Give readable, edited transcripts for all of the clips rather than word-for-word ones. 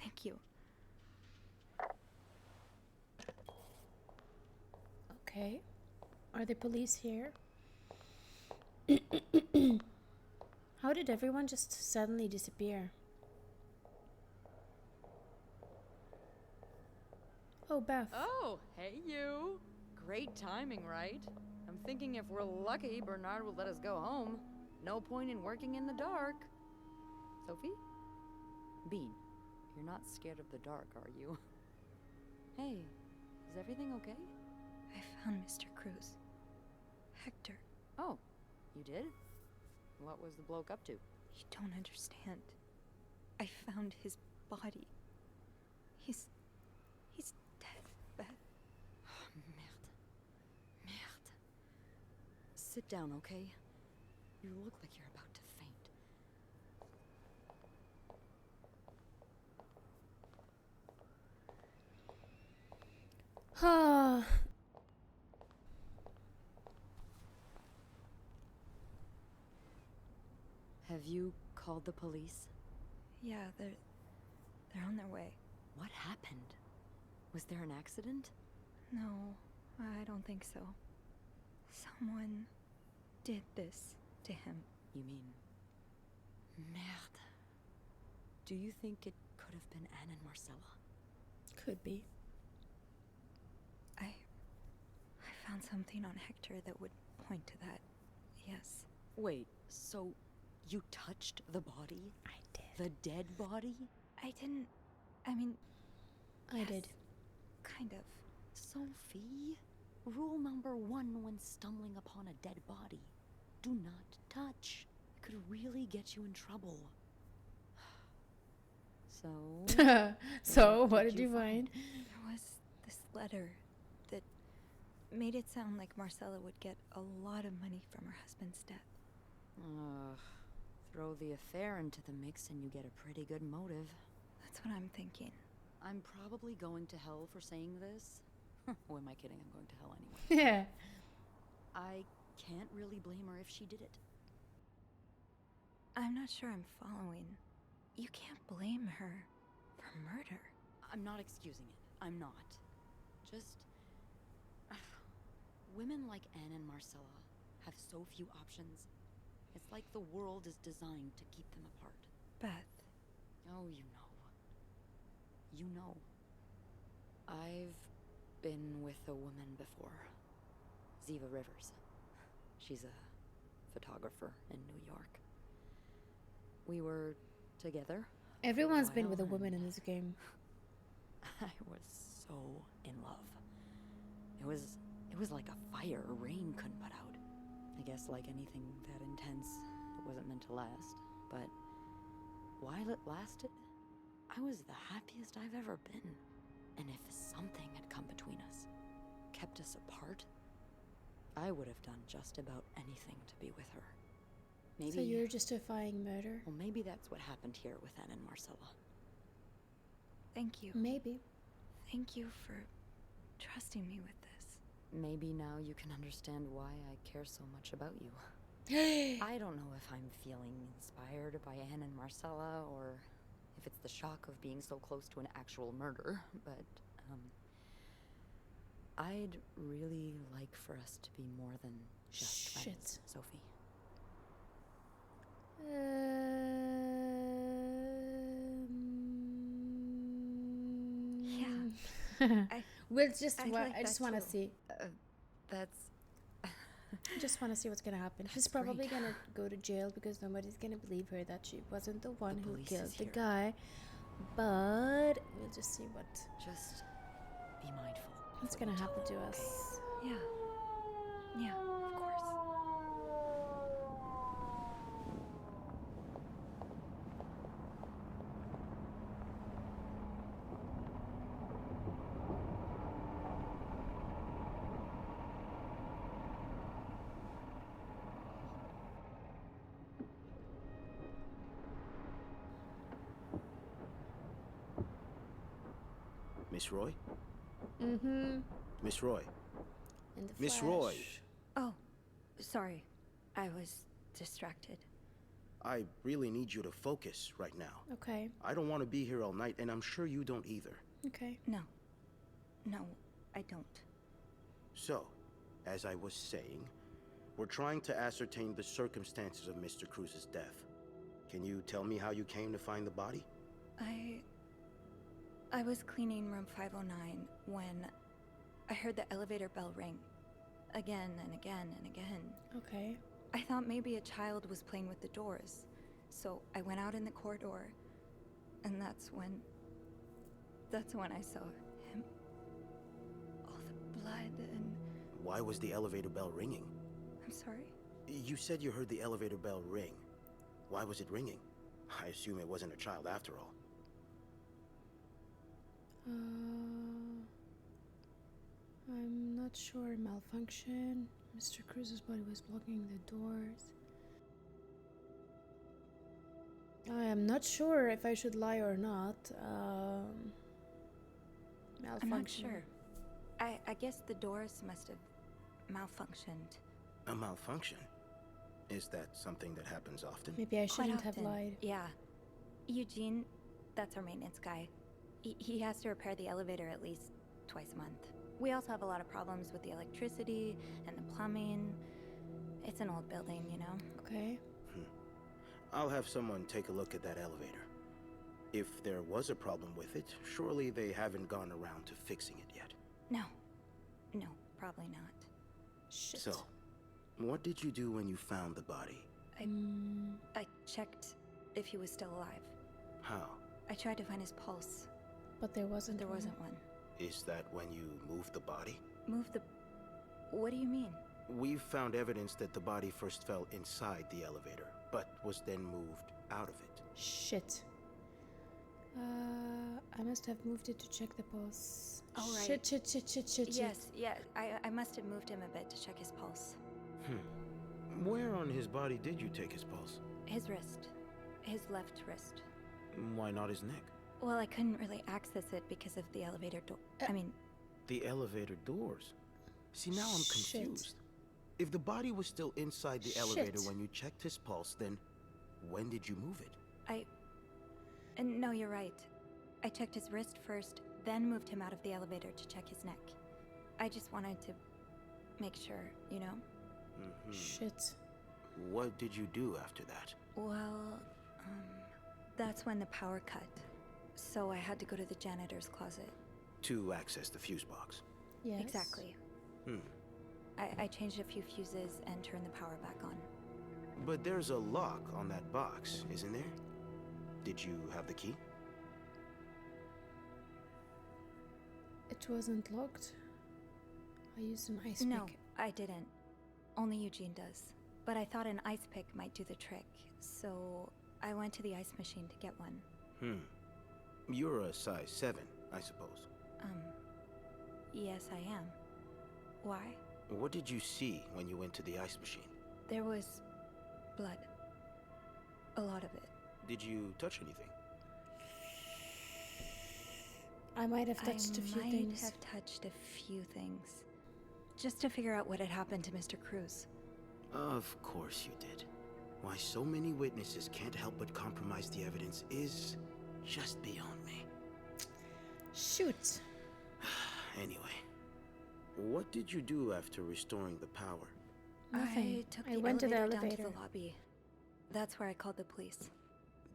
Thank you. Okay. Are the police here? How did everyone just suddenly disappear? Oh, Beth. Oh, hey you. Great timing, right? I'm thinking if we're lucky, Bernard will let us go home. No point in working in the dark. Sophie? Bean, you're not scared of the dark, are you? Hey, is everything okay? I found Mr. Cruz. Hector, Oh, you did? What was the bloke up to? you don't understand. I found his body. He's dead, Beth. Merde. Merde. Sit down, okay? You look like you're about to faint. Ah. Have you called the police? Yeah, they're on their way. What happened? Was there an accident? No, I don't think so. Someone did this to him. You mean... Merde. Do you think it could have been Anne and Marcella? Could be. I found something on Hector that would point to that. Yes. Wait, so you touched the body? I did. The dead body? I didn't... I mean... I yes, did. Kind of. Sophie, rule number 1 when stumbling upon a dead body. Do not touch. It could really get you in trouble. So... So, what did you find? There was this letter that made it sound like Marcella would get a lot of money from her husband's death. Throw the affair into the mix and you get a pretty good motive. That's what I'm thinking. I'm probably going to hell for saying this. Who am I kidding? I'm going to hell anyway. Yeah. I can't really blame her if she did it. I'm not sure I'm following. You can't blame her for murder. I'm not excusing it. I'm not. Just... women like Anne and Marcella have so few options. It's like the world is designed to keep them apart. Beth. Oh, you know. You know. I've been with a woman before. Ziva Rivers. She's a photographer in New York. We were together. Everyone's been with a while, woman in and this game. I was so in love. It was like a fire a rain couldn't put out. I guess like anything that intense, it wasn't meant to last. But while it lasted, I was the happiest I've ever been. And if something had come between us, kept us apart, I would have done just about anything to be with her. Maybe... So you're justifying murder? Well, maybe that's what happened here with Anne and Marcella. Thank you. Maybe. Thank you for trusting me with this. Maybe now you can understand why I care so much about you. I don't know if I'm feeling inspired by Anne and Marcella, or if it's the shock of being so close to an actual murder, but, I'd really like for us to be more than just friends, Sophie. Yeah. We'll just. I like I just that want to too. see. That's... Just want to see what's gonna happen. She's That's probably great. gonna go to jail because nobody's gonna believe her that she wasn't the one who police killed is the here. guy. But we'll just see Just be mindful. what's before gonna you happen tell to her, us. Yeah. Yeah, of course. Miss Roy? Mm-hmm. Miss Roy? In the Miss flash. Roy? Oh, sorry. I was distracted. I really need you to focus right now. Okay. I don't want to be here all night, and I'm sure you don't either. Okay. No. No, I don't. So, as I was saying, we're trying to ascertain the circumstances of Mr. Cruz's death. Can you tell me how you came to find the body? I was cleaning room 509 when I heard the elevator bell ring. Again and again and again. Okay. I thought maybe a child was playing with the doors. So I went out in the corridor, and that's when I saw him. All the blood and... Why was the elevator bell ringing? I'm sorry? You said you heard the elevator bell ring. Why was it ringing? I assume it wasn't a child after all. I'm not sure. Malfunction. Mr. Cruz's body was blocking the doors. I am not sure if I should lie or not. Malfunction. I'm not sure. I guess the doors must have malfunctioned. A malfunction? Is that something that happens often? Maybe I Quite shouldn't have often. lied. Yeah. Eugene, that's our maintenance guy. He has to repair the elevator at least twice a month. We also have a lot of problems with the electricity and the plumbing. It's an old building, you know? Okay. I'll have someone take a look at that elevator. If there was a problem with it, surely they haven't gone around to fixing it yet. No. No, probably not. Shit. So, what did you do when you found the body? I checked if he was still alive. How? I tried to find his pulse. But there wasn't. There one. wasn't one. Is that when you moved the body? Move the... What do you mean? We've found evidence that the body first fell inside the elevator, but was then moved out of it. Shit. I must have moved it to check the pulse. Oh, right. Shit. Yes, yeah. I must have moved him a bit to check his pulse. Where on his body did you take his pulse? His wrist. His left wrist. Why not his neck? Well, I couldn't really access it because of the elevator door. I mean, The elevator doors. See, now I'm Shit. confused. If the body was still inside the elevator when you checked his pulse, then when did you move it? no, you're right. I checked his wrist first, then moved him out of the elevator to check his neck. I just wanted to make sure, you know? Shit. What did you do after that? Well, that's when the power cut. So I had to go to the janitor's closet. To access the fuse box. Yes. Exactly. I changed a few fuses and turned the power back on. But there's a lock on that box, isn't there? Did you have the key? It wasn't locked. I used an ice No, pick. I didn't. Only Eugene does. But I thought an ice pick might do the trick, so I went to the ice machine to get one. You're a size 7, I suppose. Yes, I am. Why? What did you see when you went to the ice machine? There was blood. A lot of it. Did you touch anything? I might have touched a few things. I might have touched a few things. Just to figure out what had happened to Mr. Cruz. Of course you did. Why so many witnesses can't help but compromise the evidence is just beyond me. Shoot. Anyway, what did you do after restoring the power? Nothing. I took I the went to the elevator down elevator. to the lobby. That's where I called the police.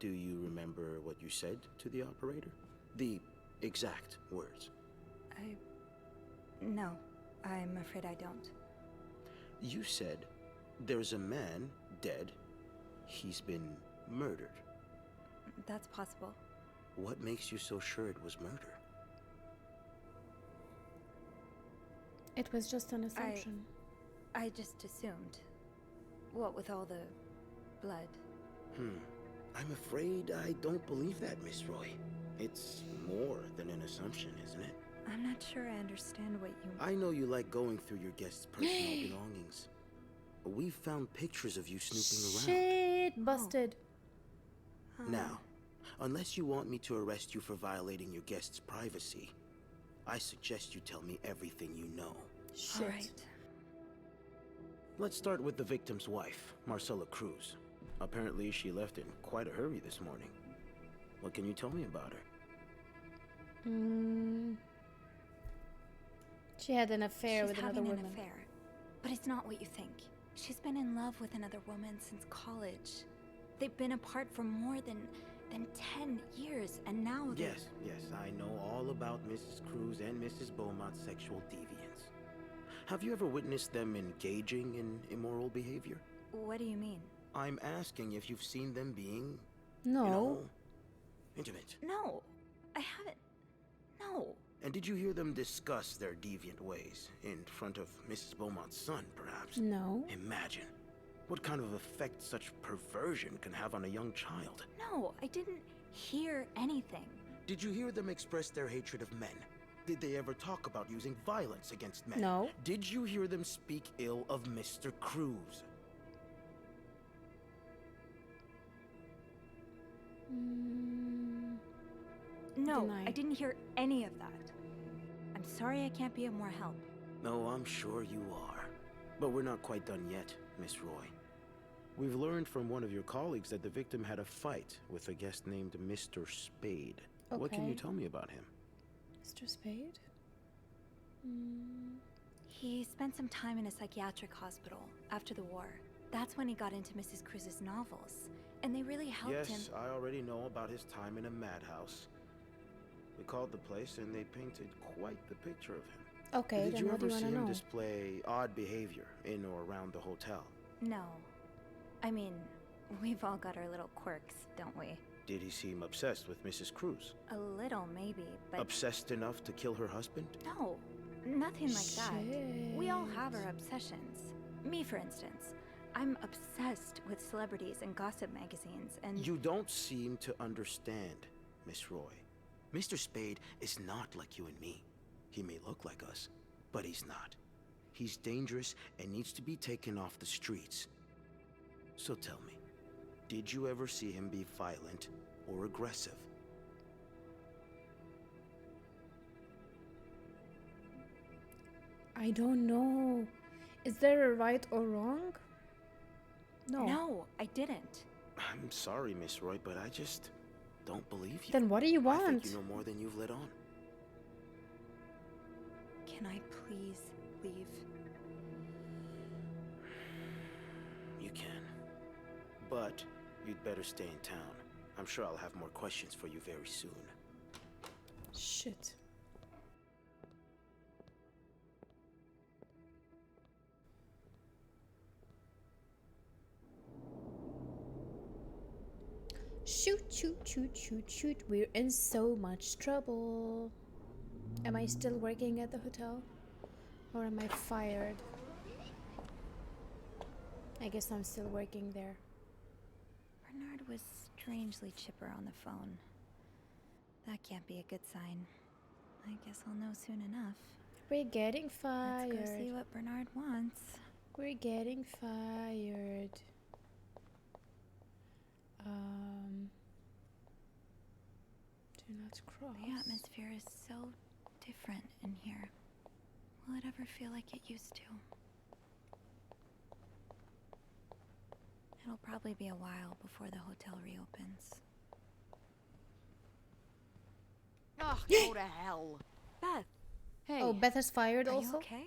Do you remember what you said to the operator? The exact words. No, I'm afraid I don't. You said, there's a man dead. He's been murdered. That's possible. What makes you so sure it was murder? It was just an assumption. I just assumed. What with all the blood? I'm afraid I don't believe that, Miss Roy. It's more than an assumption, isn't it? I'm not sure I understand what you... I know you like going through your guests' personal belongings. We found pictures of you snooping around. Shit, busted. Now, unless you want me to arrest you for violating your guests' privacy, I suggest you tell me everything you know. Shit. All right. Let's start with the victim's wife, Marcella Cruz. Apparently, she left in quite a hurry this morning. What can you tell me about her? She had an affair She's with another having woman. an affair, but it's not what you think. She's been in love with another woman since college. They've been apart for more than 10 years, and now they... Yes, I know all about Mrs. Cruz and Mrs. Beaumont's sexual deviance. Have you ever witnessed them engaging in immoral behavior? What do you mean? I'm asking if you've seen them being, No. intimate. No, I haven't. No. And did you hear them discuss their deviant ways in front of Mrs. Beaumont's son, perhaps? No. Imagine what kind of effect such perversion can have on a young child. No, I didn't hear anything. Did you hear them express their hatred of men? Did they ever talk about using violence against men? No. Did you hear them speak ill of Mr. Cruz? No, Deny. I didn't hear any of that. I'm sorry I can't be of more help. No, I'm sure you are. But we're not quite done yet, Miss Roy. We've learned from one of your colleagues that the victim had a fight with a guest named Mr. Spade. What can you Okay. tell me about him? Mr. Spade? He spent some time in a psychiatric hospital after the war. That's when he got into Mrs. Cruz's novels. And they really helped him. Yes, I already know about his time in a madhouse. We called the place and they painted quite the picture of him. Okay, Did then you what do ever you see want to him know? display odd behavior in or around the hotel? No. I mean, we've all got our little quirks, don't we? Did he seem obsessed with Mrs. Cruz? A little, maybe, but Obsessed enough to kill her husband? no. Nothing like that. We all have our Shit. obsessions. Me, for instance. I'm obsessed with celebrities and gossip magazines, and... You don't seem to understand, Miss Roy. Mr. Spade is not like you and me. He may look like us, but he's not. He's dangerous and needs to be taken off the streets. So tell me, did you ever see him be violent or aggressive? I don't know. Is there a right or wrong? No. No, I didn't. I'm sorry, Miss Roy, but I just don't believe you. Then what do you I think want? you know more than you've let on. Can I please leave? You can. But you'd better stay in town. I'm sure I'll have more questions for you very soon. Shit. Shoot, shoot, shoot, shoot, shoot. We're in so much trouble. Am I still working at the hotel? Or am I fired? I guess I'm still working there. Bernard was strangely chipper on the phone. That can't be a good sign. I guess I'll know soon enough. We're getting fired. Let's go see what Bernard wants. We're getting fired. Do not cross. The atmosphere is so different in here. Will it ever feel like it used to? It'll probably be a while before the hotel reopens. Ugh, go to hell. Beth, Hey, Oh, Beth is fired are also? you okay?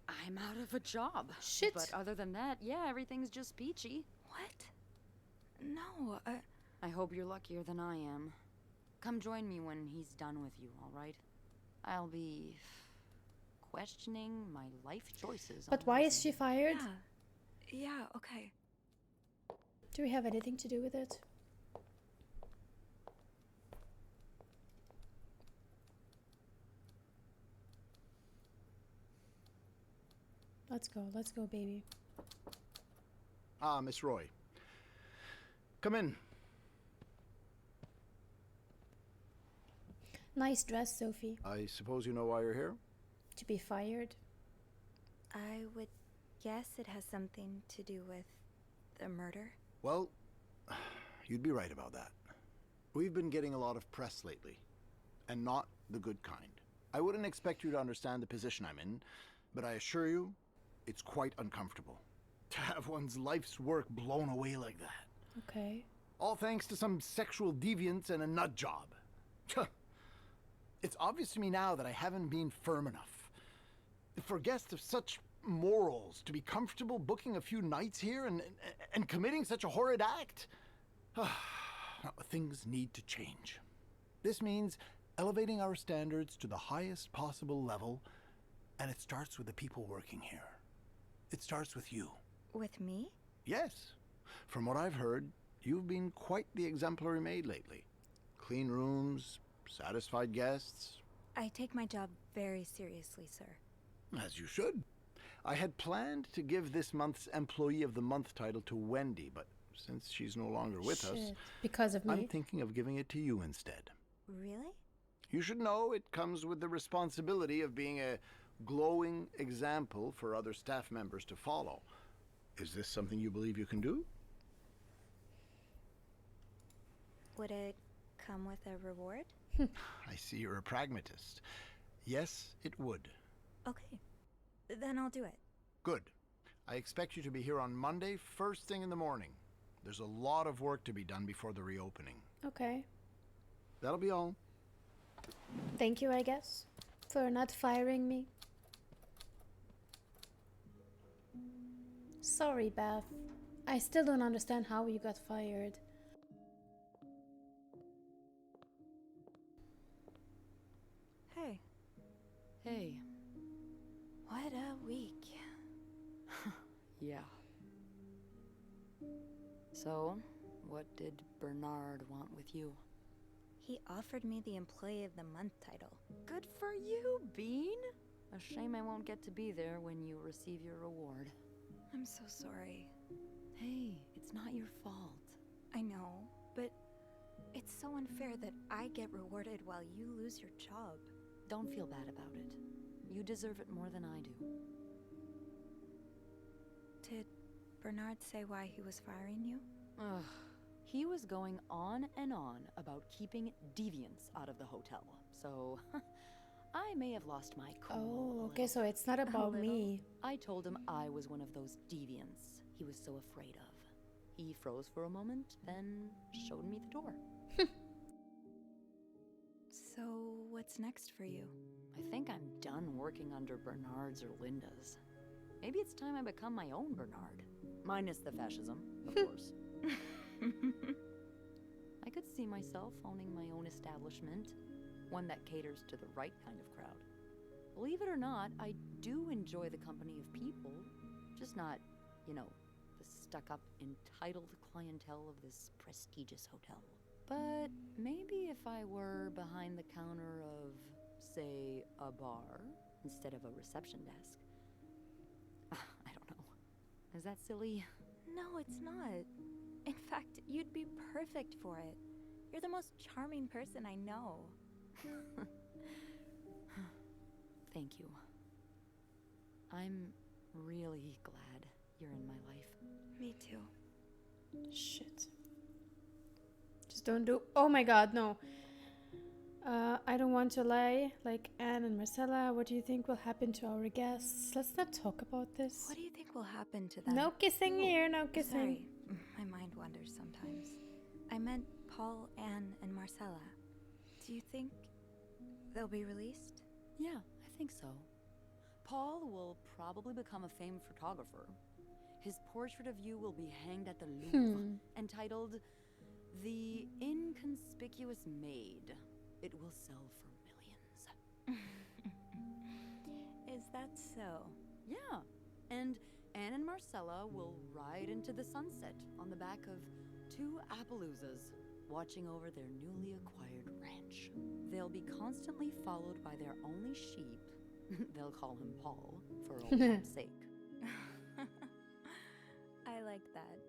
I'm out of a job. Shit. But other than that, yeah, everything's just peachy. What? No, I hope you're luckier than I am. Come join me when he's done with you, all right? I'll be questioning my life choices. But why is she fired? yeah, okay. Do we have anything to do with it? Let's go, baby. Ah, Miss Roy. Come in. Nice dress, Sophie. I suppose you know why you're here? To be fired? I would guess it has something to do with the murder. Well, you'd be right about that. We've been getting a lot of press lately, and not the good kind. I wouldn't expect you to understand the position I'm in, but I assure you, it's quite uncomfortable. To have one's life's work blown away like that. Okay. All thanks to some sexual deviance and a nut job. It's obvious to me now that I haven't been firm enough. For guests of such morals to be comfortable booking a few nights here and committing such a horrid act. Things need to change. This means elevating our standards to the highest possible level, and it starts with the people working here. It starts with you. With me? Yes. From what I've heard, you've been quite the exemplary maid lately. Clean rooms, satisfied guests. I take my job very seriously, sir. As you should. I had planned to give this month's Employee of the Month title to Wendy, but since she's no longer with us, Shit. Because of me. I'm thinking of giving it to you instead. Really? You should know it comes with the responsibility of being a glowing example for other staff members to follow. Is this something you believe you can do? Would it come with a reward? I see you're a pragmatist. Yes, it would. Okay. Then I'll do it. Good. I expect you to be here on Monday, first thing in the morning. There's a lot of work to be done before the reopening. Okay. That'll be all. Thank you, I guess, for not firing me. Sorry, Beth. I still don't understand how you got fired. Hey, Hey. what a week. Yeah. So, what did Bernard want with you? He offered me the Employee of the Month title. Good for you, Bean! A shame I won't get to be there when you receive your reward. I'm so sorry. Hey, it's not your fault. I know, but it's so unfair that I get rewarded while you lose your job. Don't feel bad about it. You deserve it more than I do. Did Bernard say why he was firing you? Ugh. He was going on and on about keeping deviants out of the hotel, so I may have lost my cool. Oh, a okay, little. so it's not about little. me. I told him I was one of those deviants he was so afraid of. He froze for a moment, then showed me the door. So, what's next for you? I think I'm done working under Bernard's or Linda's. Maybe it's time I become my own Bernard. Minus the fascism, of course. I could see myself owning my own establishment, one that caters to the right kind of crowd. Believe it or not, I do enjoy the company of people, just not, you know, the stuck-up, entitled clientele of this prestigious hotel. But maybe if I were behind the counter of, say, a bar, instead of a reception desk. I don't know. Is that silly? No, it's not. In fact, you'd be perfect for it. You're the most charming person I know. Thank you. I'm really glad you're in my life. Me too. Shit. Just don't do. Oh my god, no. I don't want to lie. Like Anne and Marcella, what do you think will happen to our guests? Let's not talk about this. What do you think will happen to them? No kissing here, no kissing. Sorry, my mind wanders sometimes. I meant Paul, Anne, and Marcella. Do you think they'll be released? Yeah, I think so. Paul will probably become a famed photographer. His portrait of you will be hanged at the Louvre, entitled The Inconspicuous Maid. It will sell for millions. Is that so? Yeah, and Anne and Marcella will ride into the sunset on the back of two Appaloozas, watching over their newly acquired ranch. They'll be constantly followed by their only sheep. They'll call him Paul, for old time's sake. I like that.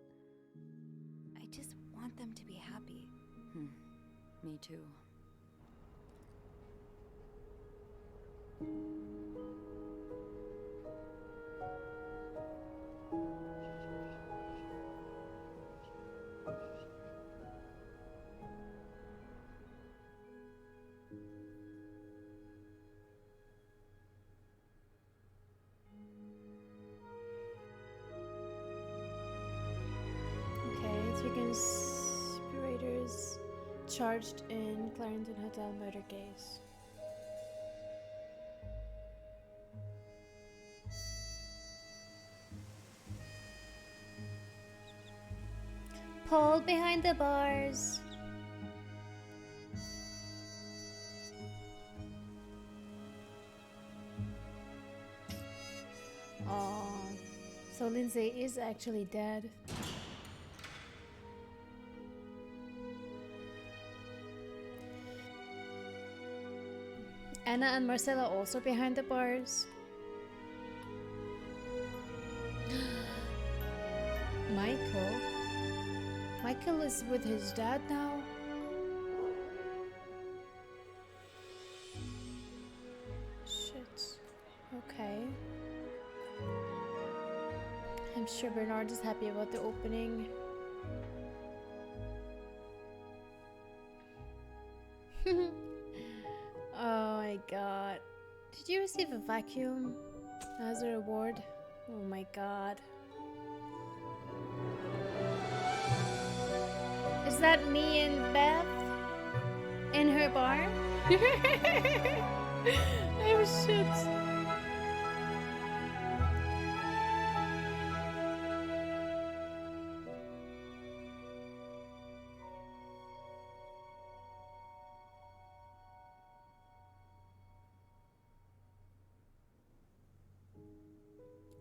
I just want them to be happy. Me too. Okay, so you can charged in Clarendon Hotel murder case. Paul behind the bars. Oh, so Lindsay is actually dead. Anna and Marcella also behind the bars. Michael? Michael is with his dad now? Shit. Okay. I'm sure Bernard is happy about the opening. Oh my god. Did you receive a vacuum as a reward? Oh my god. Is that me and Beth in her bar? Oh shit.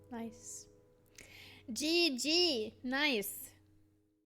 Nice. GG. Nice.